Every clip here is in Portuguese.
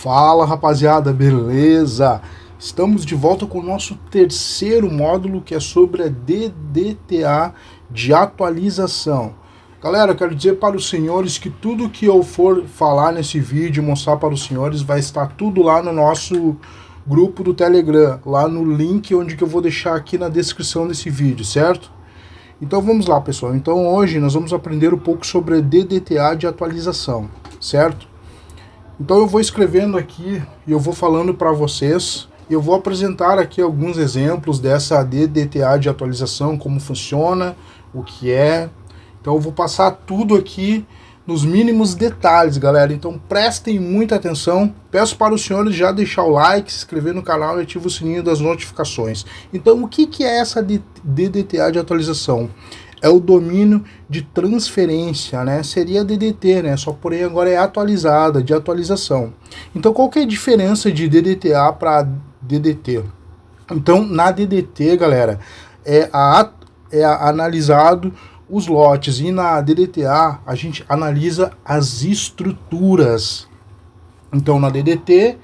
Fala rapaziada, beleza? Estamos de volta com o nosso terceiro módulo, que é sobre a DDTA de atualização. Galera, quero dizer para os senhores que tudo que eu for falar nesse vídeo, mostrar para os senhores, vai estar tudo lá no nosso grupo do Telegram, lá no link onde que eu vou deixar aqui na descrição desse vídeo, certo? Então vamos lá, pessoal. Então hoje nós vamos aprender um pouco sobre a DDTA de atualização, certo? Então eu vou escrevendo aqui e eu vou falando para vocês. Eu vou apresentar aqui alguns exemplos dessa DDTA de atualização, como funciona, o que é. Então eu vou passar tudo aqui nos mínimos detalhes, galera. Então prestem muita atenção. Peço para os senhores já deixar o like, se inscrever no canal e ativar o sininho das notificações. Então o que é essa DDTA de atualização? É o domínio de transferência, né? Seria DDT, né? Só porém agora é atualizada, de atualização. Então qual que é a diferença de DDTA para DDT? Então na DDT, galera, é analisado os lotes, e na DDTA a gente analisa as estruturas. Então na DDT,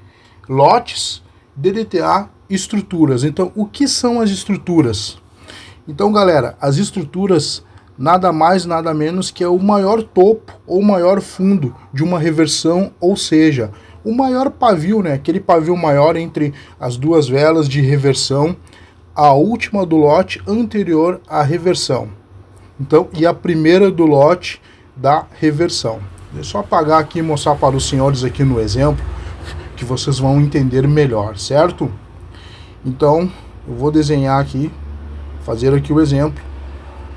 lotes, DDTA, estruturas. Então o que são as estruturas? Então, galera, as estruturas nada mais, nada menos que é o maior topo ou maior fundo de uma reversão, ou seja, o maior pavio, né? Aquele pavio maior entre as duas velas de reversão, a última do lote anterior à reversão. Então, e a primeira do lote da reversão. Deixa eu só apagar aqui e mostrar para os senhores aqui no exemplo, que vocês vão entender melhor, certo? Então, eu vou desenhar aqui, fazer aqui o exemplo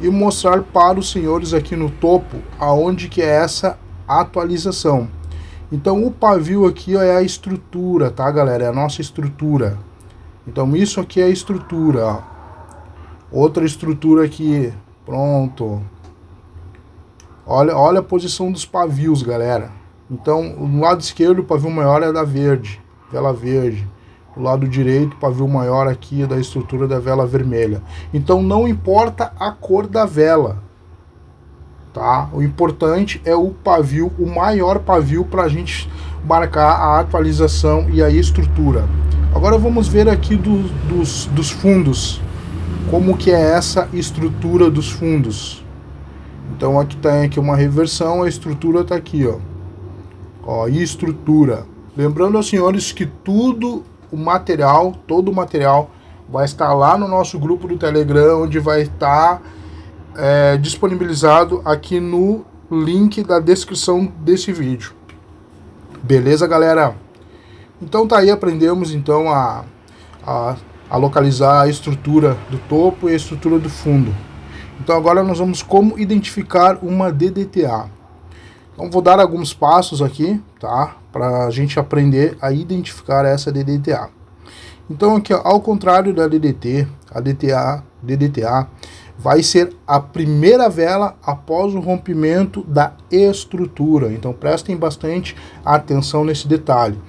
e mostrar para os senhores aqui no topo aonde que é essa atualização. Então o pavio aqui, ó, é a estrutura, tá, galera? É a nossa estrutura. Então isso aqui é a estrutura, ó. Outra estrutura aqui, pronto. Olha a posição dos pavios, galera. Então no lado esquerdo o pavio maior é da verde, vela verde. Do lado direito, pavio maior aqui da estrutura da vela vermelha. Então não importa a cor da vela, tá? O importante é o pavio, o maior pavio, para a gente marcar a atualização e a estrutura. Agora vamos ver aqui dos fundos, como que é essa estrutura dos fundos. Então aqui tem aqui uma reversão, a estrutura está aqui, ó, estrutura. Lembrando aos senhores que todo o material vai estar lá no nosso grupo do Telegram, onde vai estar disponibilizado aqui no link da descrição desse vídeo. Beleza, galera? Então tá aí, aprendemos então a localizar a estrutura do topo e a estrutura do fundo. Então agora nós vamos como identificar uma DDTA. Então vou dar alguns passos aqui, tá? Para a gente aprender a identificar essa DDTA. Então aqui, ó, ao contrário da DDT, a DDTA vai ser a primeira vela após o rompimento da estrutura. Então prestem bastante atenção nesse detalhe.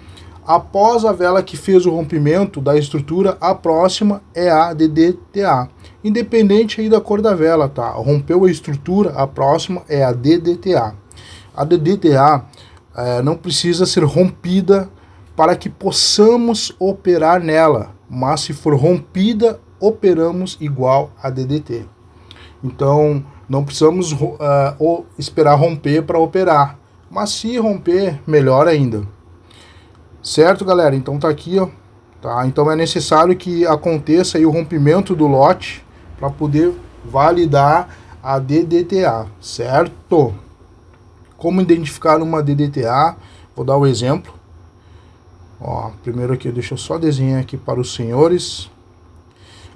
Após a vela que fez o rompimento da estrutura, a próxima é a DDTA. Independente aí da cor da vela, tá? Rompeu a estrutura, a próxima é a DDTA. A DDTA não precisa ser rompida para que possamos operar nela, mas se for rompida, operamos igual a DDT. Então, não precisamos esperar romper para operar, mas se romper, melhor ainda. Certo, galera? Então tá aqui, ó. Tá? Então é necessário que aconteça aí o rompimento do lote para poder validar a DDTA, certo? Como identificar uma DDTA? Vou dar o exemplo. Ó, primeiro aqui, deixa eu só desenhar aqui para os senhores.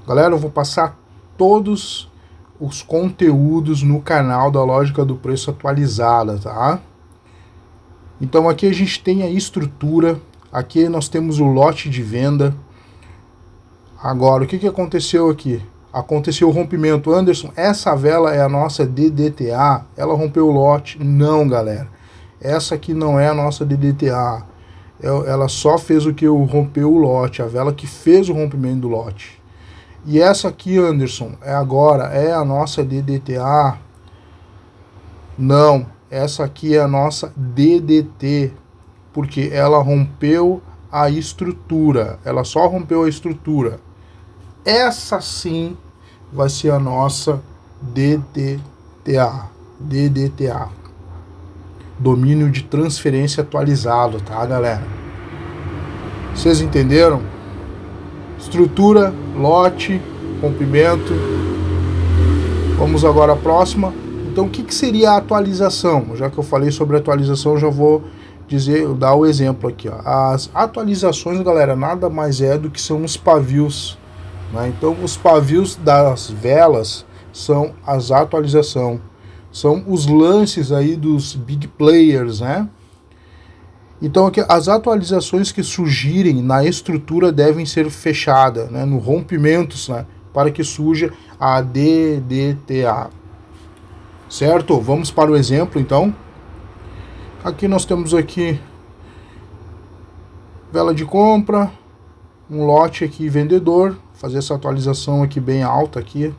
Galera, eu vou passar todos os conteúdos no canal da Lógica do Preço atualizada, tá? Então aqui a gente tem a estrutura, aqui nós temos o lote de venda. Agora, o que aconteceu aqui? Aconteceu o rompimento. Anderson, essa vela é a nossa DDTA? Ela rompeu o lote? Não, galera. Essa aqui não é a nossa DDTA. Ela só fez o que? Rompeu o lote. A vela que fez o rompimento do lote. E essa aqui, Anderson, agora é a nossa DDTA? Não. Essa aqui é a nossa DDT. Porque ela rompeu a estrutura, ela só rompeu a estrutura. Essa sim vai ser a nossa DDTA, domínio de transferência atualizado, tá, galera? Vocês entenderam? Estrutura, lote, rompimento. Vamos agora à próxima. Então, o que seria a atualização? Já que eu falei sobre atualização, já vou dar o exemplo aqui, ó. As atualizações, galera, nada mais é do que são os pavios, né? Então, os pavios das velas são as atualizações, são os lances aí dos big players, né? Então, aqui, as atualizações que surgirem na estrutura devem ser fechadas, né, no rompimentos, né, para que surja a DDTA. Certo? Vamos para o exemplo, então. Aqui nós temos aqui vela de compra, um lote aqui vendedor, fazer essa atualização aqui bem alta aqui.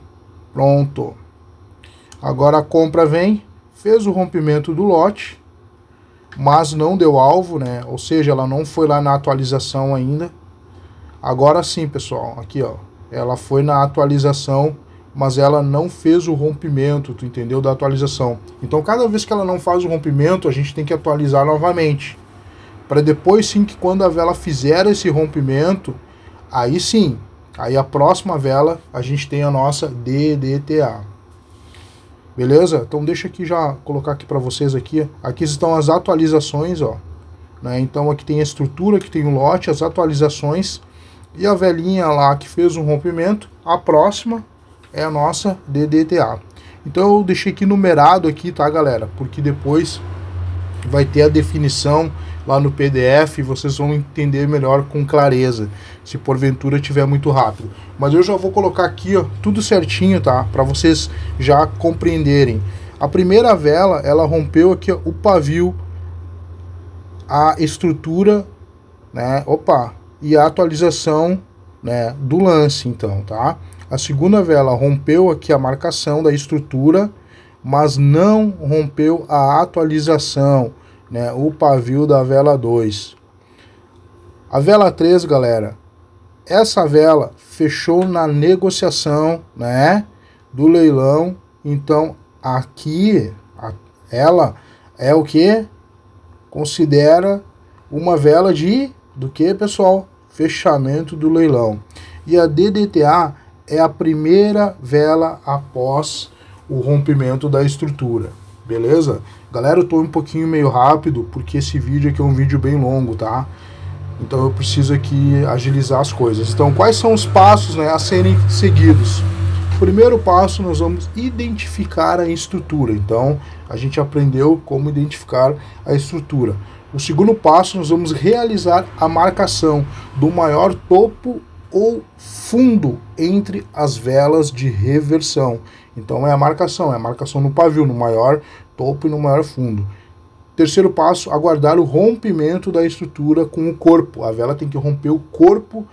Pronto. Agora a compra vem, fez o rompimento do lote, mas não deu alvo, né? Ou seja, ela não foi lá na atualização ainda. Agora sim, pessoal, aqui ó, ela foi na atualização, mas ela não fez o rompimento, tu entendeu, da atualização. Então, cada vez que ela não faz o rompimento, a gente tem que atualizar novamente, para depois sim, que quando a vela fizer esse rompimento, aí sim, aí a próxima vela, a gente tem a nossa DDTA. Beleza? Então, deixa aqui já colocar aqui para vocês aqui. Aqui estão as atualizações, ó, né? Então, aqui tem a estrutura, aqui tem o lote, as atualizações, e a velinha lá que fez um rompimento, a próxima é a nossa DDTA. Então eu deixei aqui numerado aqui, tá, galera? Porque depois vai ter a definição lá no PDF e vocês vão entender melhor com clareza, se porventura tiver muito rápido. Mas eu já vou colocar aqui, ó, tudo certinho, tá? Para vocês já compreenderem. A primeira vela, ela rompeu aqui, ó, o pavio, a estrutura, né? Opa! E a atualização, né, do lance, então, tá? A segunda vela rompeu aqui a marcação da estrutura, mas não rompeu a atualização, né, o pavio da vela 2. A vela 3, galera, essa vela fechou na negociação, né, do leilão. Então, aqui, ela é o que? Considera uma vela do que, pessoal? Fechamento do leilão. E a DDTA é a primeira vela após o rompimento da estrutura, beleza? Galera, eu tô um pouquinho meio rápido, porque esse vídeo aqui é um vídeo bem longo, tá? Então eu preciso aqui agilizar as coisas. Então, quais são os passos, né, a serem seguidos? O primeiro passo, nós vamos identificar a estrutura. Então, a gente aprendeu como identificar a estrutura. O segundo passo, nós vamos realizar a marcação do maior topo ou fundo entre as velas de reversão. Então é a marcação no pavio, no maior topo e no maior fundo. Terceiro passo, aguardar o rompimento da estrutura com o corpo. A vela tem que romper o corpo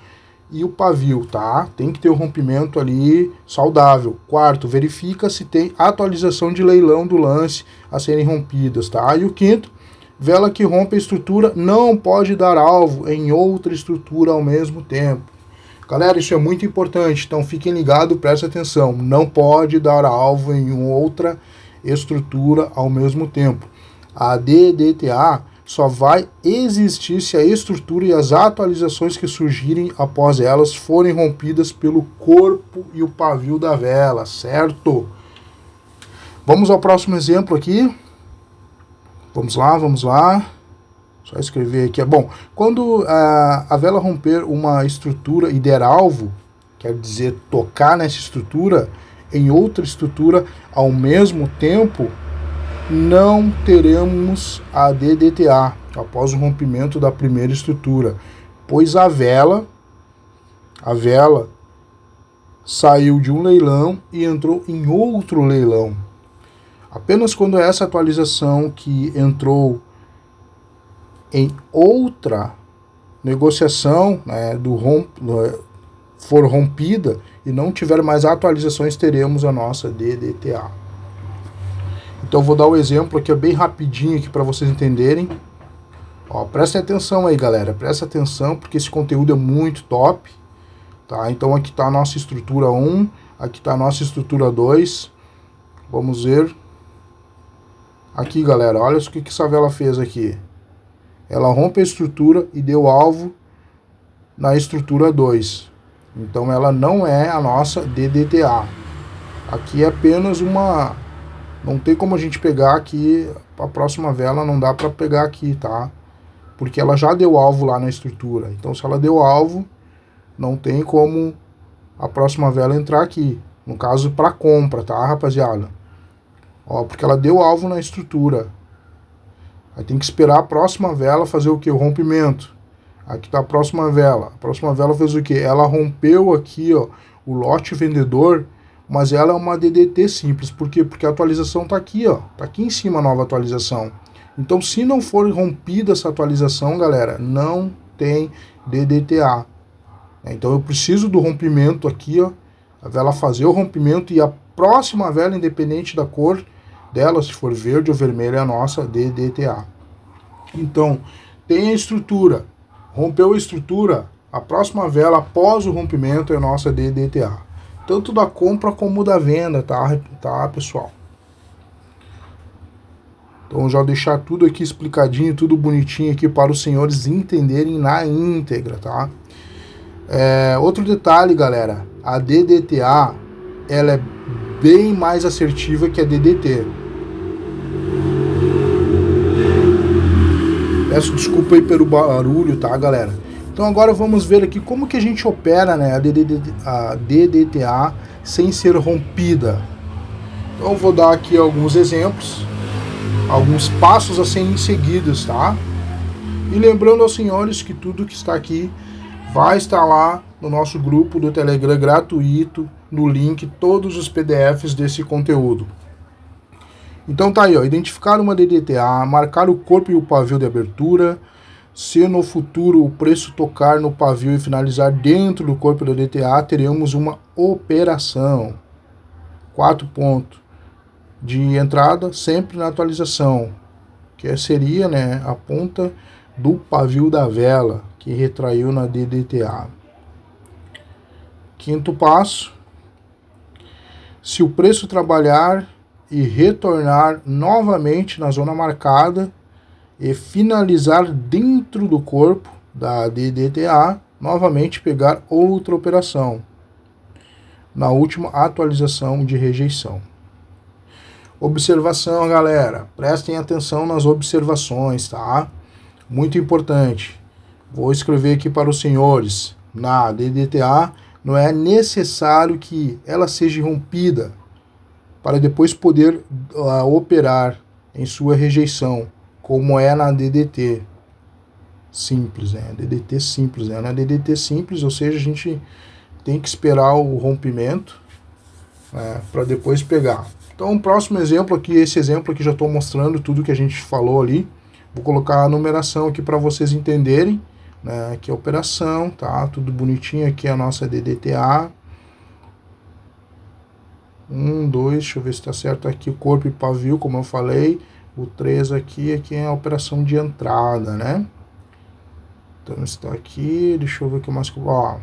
e o pavio, tá? Tem que ter o rompimento ali saudável. Quarto, verifica se tem atualização de leilão do lance a serem rompidas, tá? E o quinto, vela que rompe a estrutura não pode dar alvo em outra estrutura ao mesmo tempo. Galera, isso é muito importante, então fiquem ligados, prestem atenção. Não pode dar alvo em outra estrutura ao mesmo tempo. A DDTA só vai existir se a estrutura e as atualizações que surgirem após elas forem rompidas pelo corpo e o pavio da vela, certo? Vamos ao próximo exemplo aqui. Vamos lá. Só escrever aqui. Bom, quando a vela romper uma estrutura e der alvo, quer dizer tocar nessa estrutura, em outra estrutura ao mesmo tempo, não teremos a DDTA após o rompimento da primeira estrutura, pois a vela saiu de um leilão e entrou em outro leilão. Apenas quando essa atualização que entrou em outra negociação, né, for rompida e não tiver mais atualizações, teremos a nossa DDTA. Então vou dar o exemplo aqui bem rapidinho aqui para vocês entenderem. Ó, prestem atenção aí, galera, presta atenção porque esse conteúdo é muito top, tá? Então aqui tá a nossa estrutura 1, aqui tá a nossa estrutura 2, vamos ver. Aqui, galera, olha o que essa vela fez aqui. Ela rompe a estrutura e deu alvo na estrutura 2. Então ela não é a nossa DDTA. Aqui é apenas uma... Não tem como a gente pegar aqui, a próxima vela não dá para pegar aqui, tá? Porque ela já deu alvo lá na estrutura. Então se ela deu alvo, não tem como a próxima vela entrar aqui. No caso, para compra, tá, rapaziada? Ó, porque ela deu alvo na estrutura. Aí tem que esperar a próxima vela fazer o que? O rompimento. Aqui está a próxima vela. A próxima vela fez o que? Ela rompeu aqui, ó, o lote vendedor, mas ela é uma DDT simples. Por quê? Porque a atualização está aqui, ó. Está aqui em cima a nova atualização. Então, se não for rompida essa atualização, galera, não tem DDTA. Então, eu preciso do rompimento aqui, ó. A vela fazer o rompimento e a próxima vela, independente da cor dela, se for verde ou vermelha, é a nossa DDTA. Então, tem a estrutura. Rompeu a estrutura, a próxima vela após o rompimento é a nossa DDTA. Tanto da compra como da venda, tá, pessoal? Então já vou deixar tudo aqui explicadinho, tudo bonitinho aqui para os senhores entenderem na íntegra, tá? Outro detalhe, galera, a DDTA, ela é bem mais assertiva que a DDT. Peço desculpa aí pelo barulho, tá, galera? Então agora vamos ver aqui como que a gente opera, né, a DDTA sem ser rompida. Então eu vou dar aqui alguns exemplos, alguns passos a serem seguidos, tá? E lembrando aos senhores que tudo que está aqui vai estar lá no nosso grupo do Telegram gratuito, no link, todos os PDFs desse conteúdo. Então tá aí, ó, identificar uma DDTA, marcar o corpo e o pavio de abertura, se no futuro o preço tocar no pavio e finalizar dentro do corpo da DDTA, teremos uma operação. 4 pontos de entrada, sempre na atualização, que seria, né, a ponta do pavio da vela, que retraiu na DDTA. 5º passo, se o preço trabalhar e retornar novamente na zona marcada e finalizar dentro do corpo da DDTA, novamente pegar outra operação na última atualização de rejeição. Observação, galera, prestem atenção nas observações, tá? Muito importante. Vou escrever aqui para os senhores, na DDTA não é necessário que ela seja rompida para depois poder operar em sua rejeição, como é na DDT simples, né? DDT simples, né? Na DDT simples, ou seja, a gente tem que esperar o rompimento, né, para depois pegar. Então, o próximo exemplo aqui, esse exemplo aqui já estou mostrando tudo que a gente falou ali. Vou colocar a numeração aqui para vocês entenderem, né? Aqui a operação, tá? Tudo bonitinho aqui a nossa DDTA. 1, 2, deixa eu ver se está certo aqui o corpo e pavio, como eu falei. O 3 aqui é a operação de entrada, né? Então está aqui, deixa eu ver o que mais... Ó,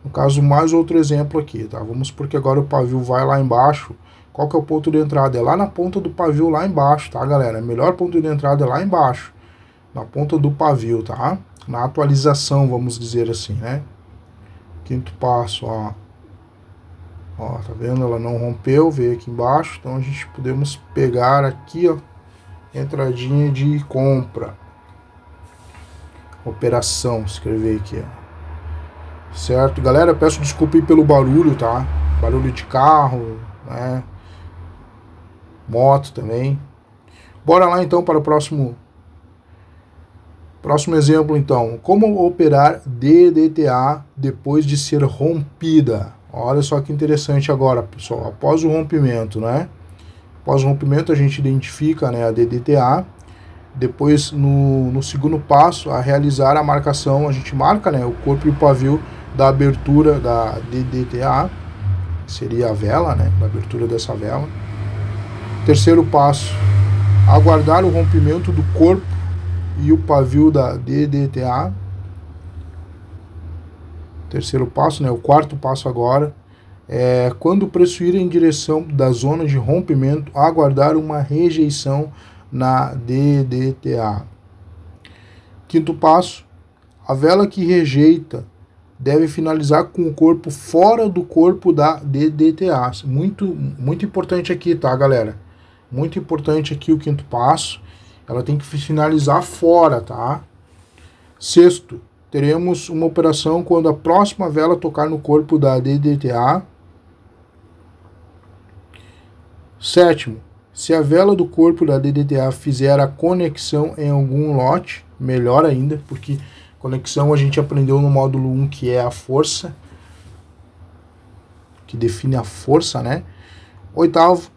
no caso, mais outro exemplo aqui, tá? Vamos supor que agora o pavio vai lá embaixo. Qual que é o ponto de entrada? É lá na ponta do pavio, lá embaixo, tá, galera? O melhor ponto de entrada é lá embaixo, na ponta do pavio, tá? Na atualização, vamos dizer assim, né? 5º passo, ó. Ó, tá vendo? Ela não rompeu, veio aqui embaixo. Então a gente podemos pegar aqui, ó, entradinha de compra. Operação, escrever aqui, ó. Certo? Galera, peço desculpa aí pelo barulho, tá? Barulho de carro, né? Moto também. Bora lá então para o próximo exemplo, então. Como operar DDTA depois de ser rompida? Olha só que interessante agora, pessoal. Após o rompimento, né? Após o rompimento, a gente identifica, né, a DDTA. Depois, no 2º passo, a realizar a marcação, a gente marca, né, o corpo e o pavio da abertura da DDTA, que seria a vela, né, da abertura dessa vela. 3º passo, aguardar o rompimento do corpo e o pavio da DDTA. Terceiro passo, né? O quarto passo agora é quando o preço ir em direção da zona de rompimento, aguardar uma rejeição na DDTA. Quinto passo, a vela que rejeita deve finalizar com o corpo fora do corpo da DDTA. Muito importante aqui, tá, galera? Muito importante aqui o quinto passo. Ela tem que finalizar fora, tá? Sexto, teremos uma operação quando a próxima vela tocar no corpo da DDTA. Sétimo, se a vela do corpo da DDTA fizer a conexão em algum lote, melhor ainda, porque conexão a gente aprendeu no módulo 1, que é a força, que define a força, né? Oitavo,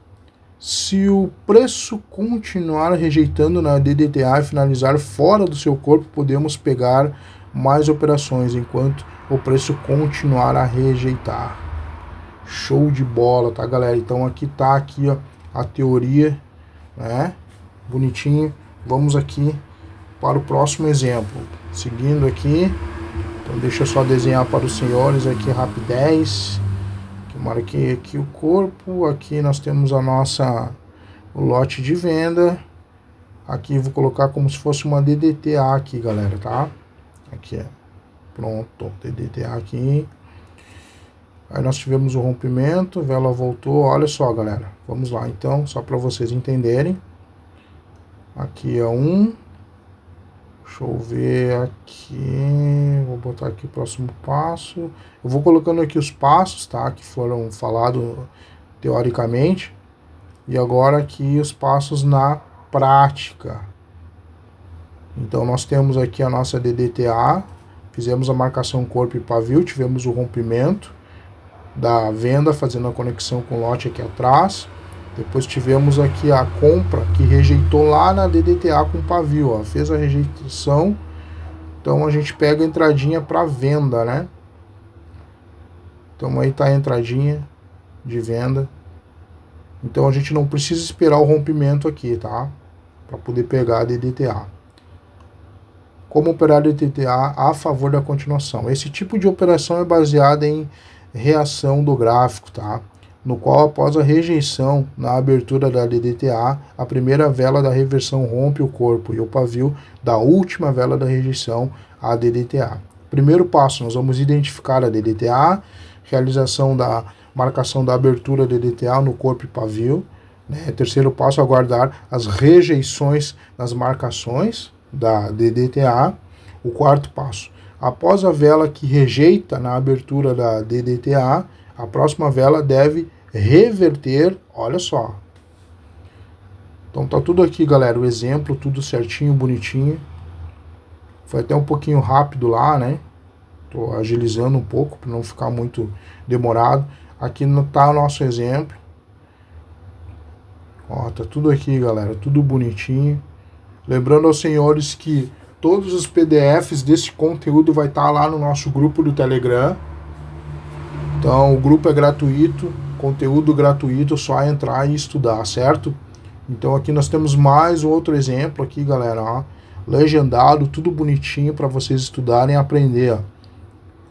se o preço continuar rejeitando na DDTA e finalizar fora do seu corpo, podemos pegar mais operações enquanto o preço continuar a rejeitar. Show de bola, tá, galera? Então aqui tá aqui, ó, a teoria, né? Bonitinho. Vamos aqui para o próximo exemplo. Seguindo aqui, então deixa eu só desenhar para os senhores aqui rapidez. Eu marquei aqui o corpo, aqui nós temos o lote de venda. Aqui vou colocar como se fosse uma DDTA aqui, galera, tá? Aqui, pronto, DDTA aqui. Aí nós tivemos o rompimento, vela voltou, olha só, galera. Vamos lá, então, só para vocês entenderem. Aqui é um. Deixa eu ver aqui, vou botar aqui o próximo passo. Eu vou colocando aqui os passos, tá, que foram falados teoricamente. E agora aqui os passos na prática. Então nós temos aqui a nossa DDTA, fizemos a marcação corpo e pavio, tivemos o rompimento da venda fazendo a conexão com o lote aqui atrás. Depois tivemos aqui a compra que rejeitou lá na DDTA com pavio, ó, fez a rejeição. Então a gente pega a entradinha para venda, né? Então aí tá a entradinha de venda. Então a gente não precisa esperar o rompimento aqui, tá? Para poder pegar a DDTA. Como operar a DDTA a favor da continuação? Esse tipo de operação é baseada em reação do gráfico, tá? No qual, após a rejeição na abertura da DDTA, a primeira vela da reversão rompe o corpo e o pavio da última vela da rejeição, a DDTA. Primeiro passo, nós vamos identificar a DDTA, realização da marcação da abertura da DDTA no corpo e pavio. Né? Terceiro passo, aguardar as rejeições nas marcações da DDTA. O quarto passo, após a vela que rejeita na abertura da DDTA, a próxima vela deve reverter, olha só. Então tá tudo aqui, galera, o exemplo, tudo certinho, bonitinho. Foi até um pouquinho rápido lá, né? Tô agilizando um pouco para não ficar muito demorado. Aqui tá o nosso exemplo. Ó, tá tudo aqui, galera, tudo bonitinho. Lembrando aos senhores que todos os PDFs desse conteúdo vai estar lá no nosso grupo do Telegram. Então o grupo é gratuito, conteúdo gratuito, só entrar e estudar, certo? Então aqui nós temos mais outro exemplo aqui, galera, ó, legendado, tudo bonitinho para vocês estudarem e aprender.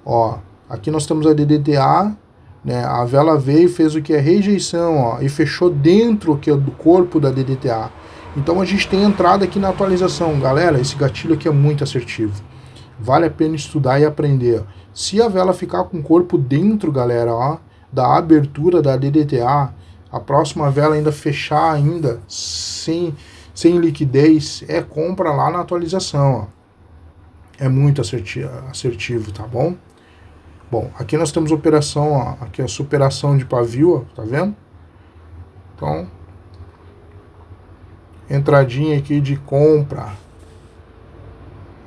Ó, aqui nós temos a DDTA, né? A vela veio e fez o que é rejeição, ó, e fechou dentro aqui do corpo da DDTA. Então a gente tem entrada aqui na atualização, galera. Esse gatilho aqui é muito assertivo. Vale a pena estudar e aprender. Se a vela ficar com o corpo dentro, galera, ó, da abertura da DDTA, a próxima vela ainda fechar ainda sem liquidez, é compra lá na atualização, ó. É muito assertivo, tá bom? Bom, aqui nós temos operação, ó, aqui a superação de pavio, ó, tá vendo? Então, entradinha aqui de compra.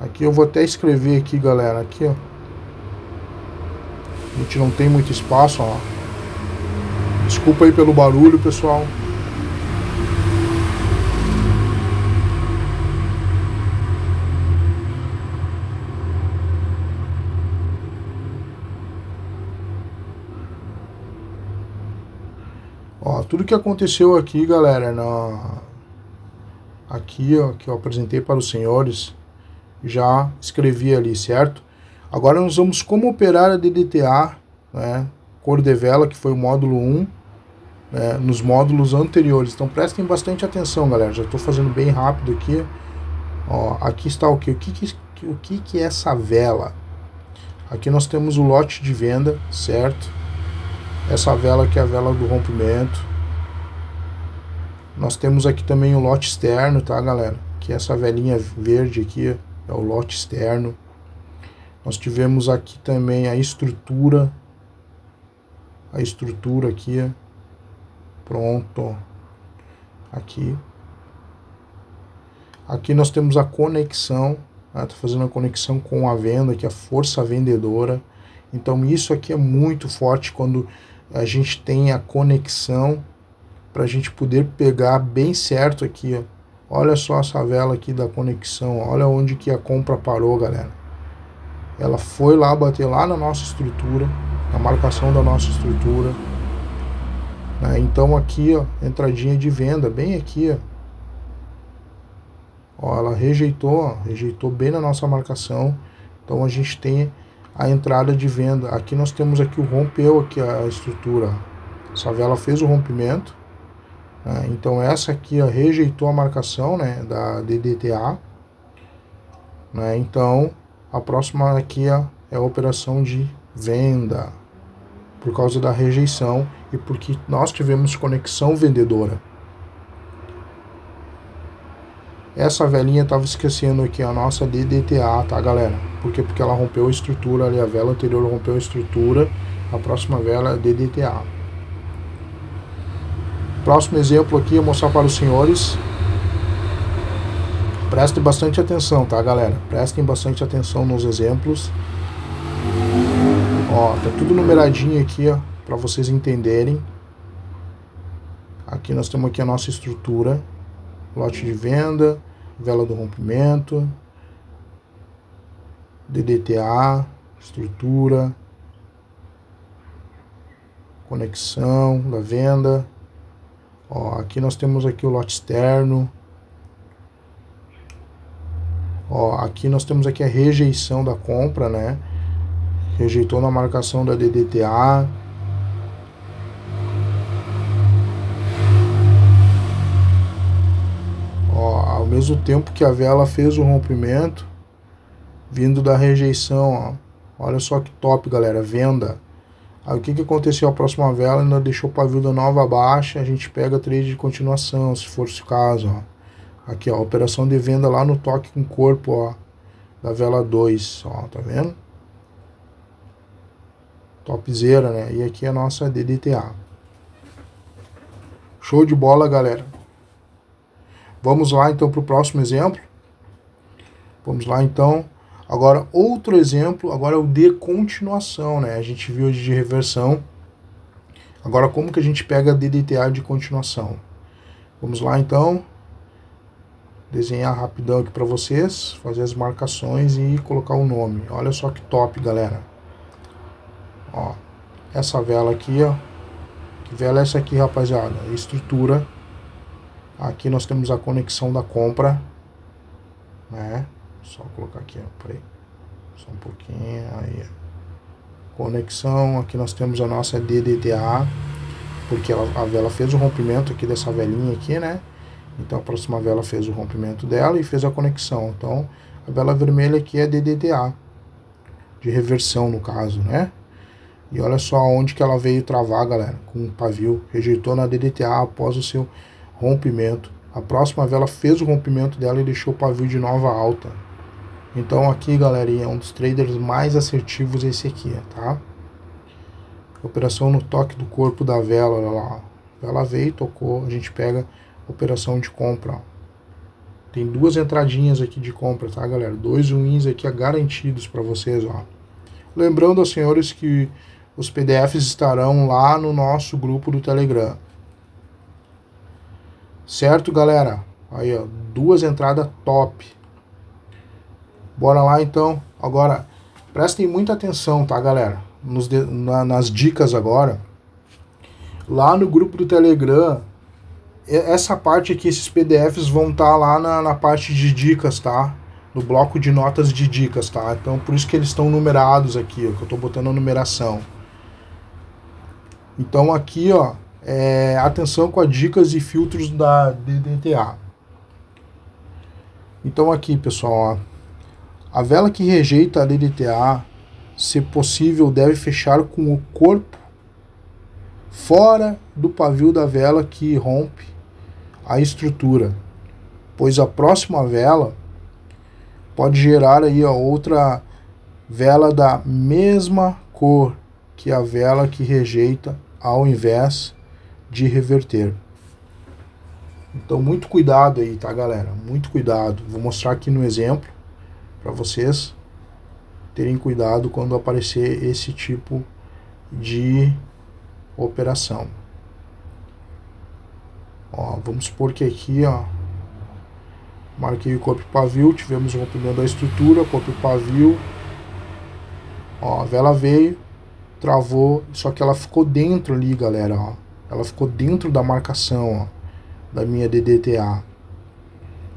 Aqui eu vou até escrever aqui, galera, aqui, ó. A gente não tem muito espaço, ó. Desculpa aí pelo barulho, pessoal. Ó, tudo que aconteceu aqui, galera, aqui, ó, que eu apresentei para os senhores, já escrevi ali, certo? Agora nós vamos como operar a DDTA, né, cor de vela, que foi o módulo 1, né, nos módulos anteriores. Então prestem bastante atenção, galera. Já estou fazendo bem rápido aqui. Ó, aqui está o que? O que é essa vela? Aqui nós temos o lote de venda, certo? Essa vela aqui é a vela do rompimento. Nós temos aqui também o lote externo, tá, galera? Que é essa velinha verde aqui, é o lote externo. Nós tivemos aqui também a estrutura. A estrutura aqui, pronto. Aqui. Aqui nós temos a conexão. Tá fazendo a conexão com a venda, que é a força vendedora. Então isso aqui é muito forte quando a gente tem a conexão, para a gente poder pegar bem certo aqui, ó. Olha só essa vela aqui da conexão, olha onde que a compra parou, galera. Ela foi lá bater lá na nossa estrutura, na marcação da nossa estrutura, né? Então aqui, ó, entradinha de venda, bem aqui, ó, ela rejeitou bem na nossa marcação. Então a gente tem a entrada de venda. Aqui nós temos aqui o rompeu aqui a estrutura. Essa vela fez o rompimento, né? Então essa aqui, ó, rejeitou a marcação, né, da DDTA, né? Então a próxima aqui, ó, é a operação de venda, por causa da rejeição e porque nós tivemos conexão vendedora. Essa velinha estava esquecendo aqui a nossa DDTA, tá, galera? Por quê? Porque ela rompeu a estrutura ali, a vela anterior rompeu a estrutura, a próxima vela é DDTA. Próximo exemplo aqui, eu vou mostrar para os senhores. Prestem bastante atenção, tá, galera? Prestem bastante atenção nos exemplos. Ó, tá tudo numeradinho aqui, ó, para vocês entenderem. Aqui nós temos aqui a nossa estrutura, lote de venda, vela do rompimento, DDTA, estrutura, conexão da venda. Ó, aqui nós temos aqui o lote externo. Ó, aqui nós temos aqui a rejeição da compra, né? Rejeitou na marcação da DDTA. Ó, ao mesmo tempo que a vela fez o rompimento, vindo da rejeição, ó. Olha só que top, galera, venda. Aí o que aconteceu? A próxima vela ainda deixou o pavio da nova baixa, a gente pega trade de continuação, se for o caso, ó. Aqui, ó, operação de venda lá no toque com corpo, ó, da vela 2, ó, tá vendo? Topzera, né? E aqui é a nossa DDTA. Show de bola, galera. Vamos lá, então, para o próximo exemplo. Vamos lá, então. Agora, outro exemplo, agora é o de continuação, né? A gente viu de reversão. Agora, como que a gente pega a DDTA de continuação? Vamos lá, então. Desenhar rapidão aqui para vocês, fazer as marcações e colocar o nome. Olha só que top, galera. Ó, essa vela aqui, ó. Que vela é essa aqui, rapaziada? Estrutura. Aqui nós temos a conexão da compra, né? Só colocar aqui, ó. Peraí. Só um pouquinho. Aí. Conexão. Aqui nós temos a nossa DDTA. Porque a vela fez o rompimento aqui dessa velinha aqui, né? Então a próxima vela fez o rompimento dela e fez a conexão. Então a vela vermelha aqui é DDTA, de reversão no caso, né? E olha só onde que ela veio travar, galera, com o pavio. Rejeitou na DDTA após o seu rompimento. A próxima vela fez o rompimento dela e deixou o pavio de nova alta. Então aqui, galerinha, é um dos traders mais assertivos esse aqui, tá? Operação no toque do corpo da vela, olha lá. A vela veio, tocou, a gente pega operação de compra, ó. Tem duas entradinhas aqui de compra, tá, galera? 2 wins aqui garantidos para vocês, ó. Lembrando aos senhores que os PDFs estarão lá no nosso grupo do Telegram. Certo, galera? Aí, ó, 2 entradas top. Bora lá, então. Agora, prestem muita atenção, tá, galera? Nas dicas agora. Lá no grupo do Telegram, essa parte aqui, esses PDFs vão estar lá na parte de dicas, tá? No bloco de notas de dicas, tá? Então por isso que eles estão numerados aqui, ó, que eu estou botando a numeração. Então aqui, ó, atenção com as dicas e filtros da DDTA. Então aqui, pessoal, ó, a vela que rejeita a DDTA, se possível, deve fechar com o corpo fora do pavio da vela que rompe a estrutura, pois a próxima vela pode gerar aí a outra vela da mesma cor que a vela que rejeita, ao invés de reverter. Então muito cuidado aí, tá, galera? Muito cuidado. Vou mostrar aqui no exemplo para vocês terem cuidado quando aparecer esse tipo de operação. Ó, vamos supor que aqui, ó, marquei o corpo e pavio, tivemos o rompimento da estrutura, corpo e pavio, ó, a vela veio, travou, só que ela ficou dentro ali, galera, ó, ela ficou dentro da marcação, ó, da minha DDTA,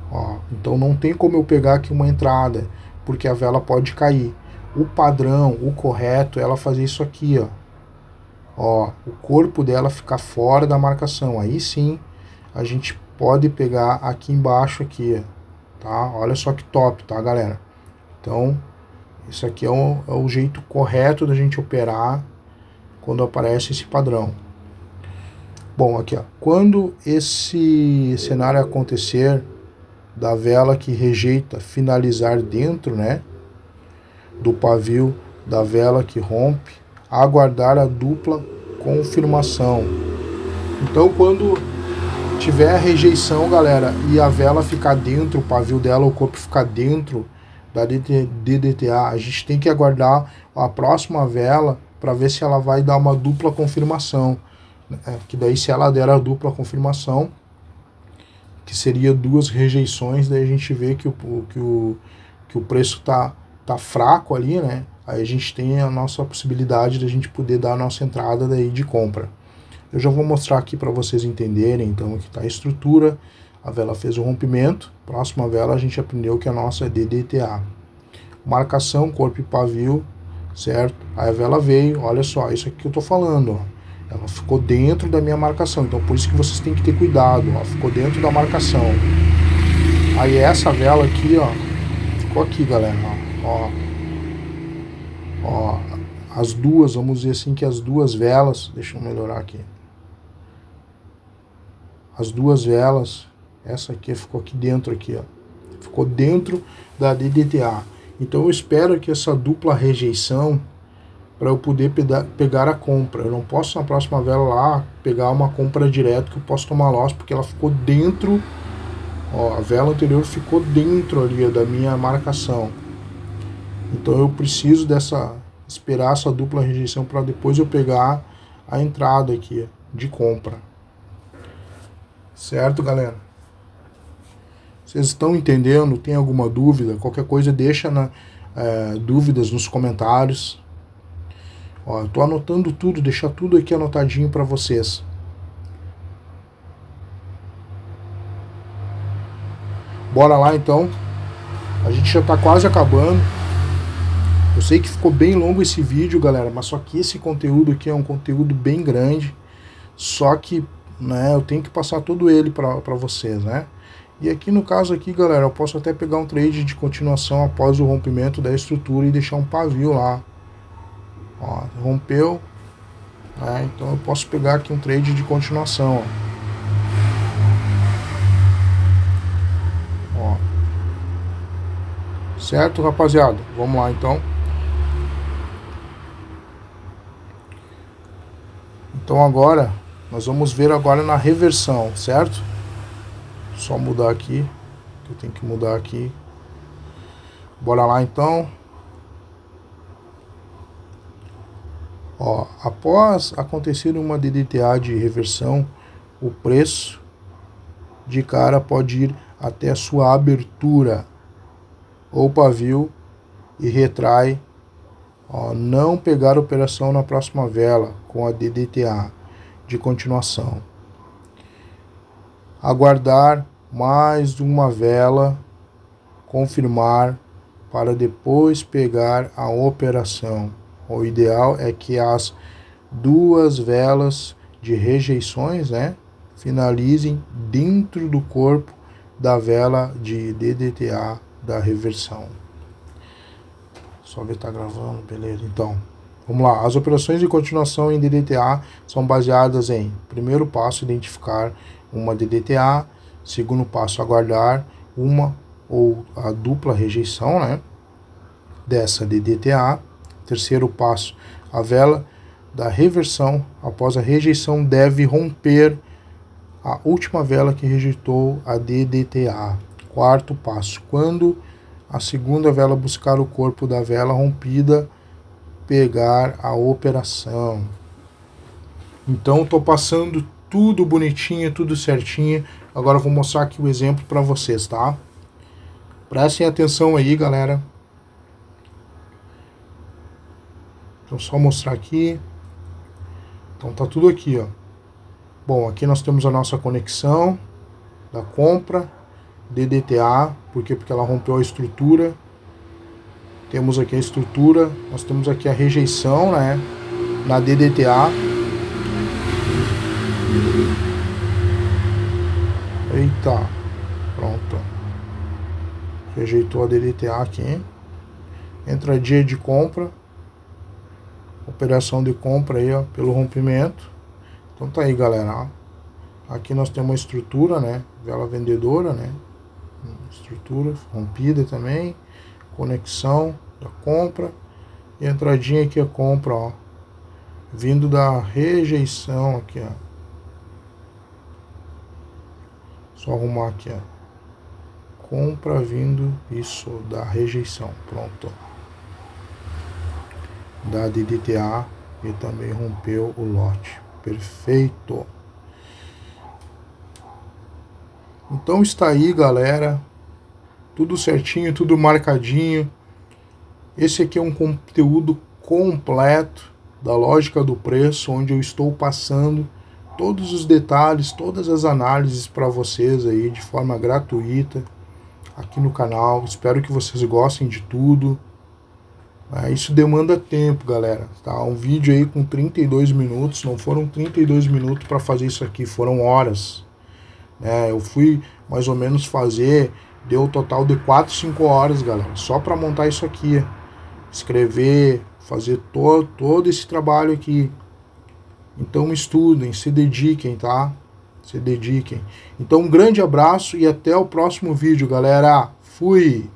ó, então não tem como eu pegar aqui uma entrada, porque a vela pode cair. O padrão, o correto é ela fazer isso aqui, ó, o corpo dela ficar fora da marcação, aí sim a gente pode pegar aqui embaixo aqui, tá? Olha só que top, tá, galera? Então, isso aqui é o jeito correto da gente operar quando aparece esse padrão. Bom, aqui, ó, quando esse cenário acontecer da vela que rejeita finalizar dentro, né, do pavio da vela que rompe, aguardar a dupla confirmação. Então, quando tiver a rejeição, galera, e a vela ficar dentro, o pavio dela, o corpo ficar dentro da DDTA, a gente tem que aguardar a próxima vela para ver se ela vai dar uma dupla confirmação. Que daí, se ela der a dupla confirmação, que seria duas rejeições, daí a gente vê que o preço tá fraco ali, né? Aí a gente tem a nossa possibilidade de a gente poder dar a nossa entrada daí de compra. Eu já vou mostrar aqui para vocês entenderem. Então aqui está a estrutura, a vela fez o rompimento, próxima vela a gente aprendeu que a nossa é DDTA. Marcação, corpo e pavio, certo? Aí a vela veio, olha só, isso aqui que eu tô falando, ó. Ela ficou dentro da minha marcação, então por isso que vocês têm que ter cuidado, ó, ficou dentro da marcação. Aí essa vela aqui, ó, ficou aqui, galera, ó, as duas, vamos dizer assim que as duas velas, deixa eu melhorar aqui. As duas velas, essa aqui ficou aqui dentro aqui, ó. Ficou dentro da DDTA. Então eu espero que essa dupla rejeição para eu poder pegar a compra. Eu não posso na próxima vela lá pegar uma compra direto que eu posso tomar loss, porque ela ficou dentro, ó, a vela anterior ficou dentro ali da minha marcação. Então eu preciso esperar essa dupla rejeição para depois eu pegar a entrada aqui de compra. Certo, galera? Vocês estão entendendo? Tem alguma dúvida? Qualquer coisa deixa dúvidas nos comentários. Ó, eu tô anotando tudo, deixar tudo aqui anotadinho para vocês. Bora lá então. A gente já tá quase acabando. Eu sei que ficou bem longo esse vídeo, galera, mas só que esse conteúdo aqui é um conteúdo bem grande. Só que, né, eu tenho que passar todo ele para vocês, né? E aqui no caso aqui, galera, eu posso até pegar um trade de continuação após o rompimento da estrutura e deixar um pavio lá. Ó, rompeu, né? Então eu posso pegar aqui um trade de continuação, ó. Certo, rapaziada? Vamos lá então. Então agora nós vamos ver agora na reversão, certo? Só mudar aqui, eu tenho que mudar aqui. Bora lá então. Ó, após acontecer uma DDTA de reversão, o preço de cara pode ir até a sua abertura ou pavio e retrai. Ó, não pegar operação na próxima vela com a DDTA de continuação. aguardar mais uma vela, confirmar, para depois pegar a operação. O ideal é que as duas velas de rejeições, né, finalizem dentro do corpo da vela de DDTA da reversão. Só ver se tá gravando, beleza. Então, vamos lá. As operações de continuação em DDTA são baseadas em: primeiro passo, identificar uma DDTA; segundo passo, aguardar uma ou a dupla rejeição, né, dessa DDTA; terceiro passo, a vela da reversão após a rejeição deve romper a última vela que rejeitou a DDTA. Quarto passo, quando a segunda vela buscar o corpo da vela rompida, pegar a operação. Então, estou passando tudo bonitinho, tudo certinho. Agora eu vou mostrar aqui o exemplo para vocês, tá? Prestem atenção aí, galera. Então, só mostrar aqui. Então, tá tudo aqui, ó. Bom, aqui nós temos a nossa conexão da compra, DDTA, por quê? Porque ela rompeu a estrutura. Temos aqui a estrutura, nós temos aqui a rejeição, né, na DDTA. Eita, pronto. Rejeitou a DDTA aqui. Entradinha de compra. Operação de compra aí, ó, pelo rompimento. Então tá aí, galera. Aqui nós temos uma estrutura, né, vela vendedora, né, estrutura rompida também, conexão da compra e entradinha aqui a compra, ó, vindo da rejeição aqui, ó. Só arrumar aqui, ó, compra vindo isso da rejeição, pronto, da DDTA, e também rompeu o lote, perfeito. Então está aí, galera, tudo certinho, tudo marcadinho. Esse aqui é um conteúdo completo da lógica do preço, onde eu estou passando todos os detalhes, todas as análises para vocês aí de forma gratuita aqui no canal. Espero que vocês gostem de tudo. Isso demanda tempo, galera, tá? Um vídeo aí com 32 minutos, não foram 32 minutos para fazer isso aqui, foram horas. Eu fui mais ou menos fazer, deu um total de 4, 5 horas, galera, só para montar isso aqui, escrever, fazer todo esse trabalho aqui. Então estudem, se dediquem, tá? Se dediquem. Então um grande abraço e até o próximo vídeo, galera. Fui!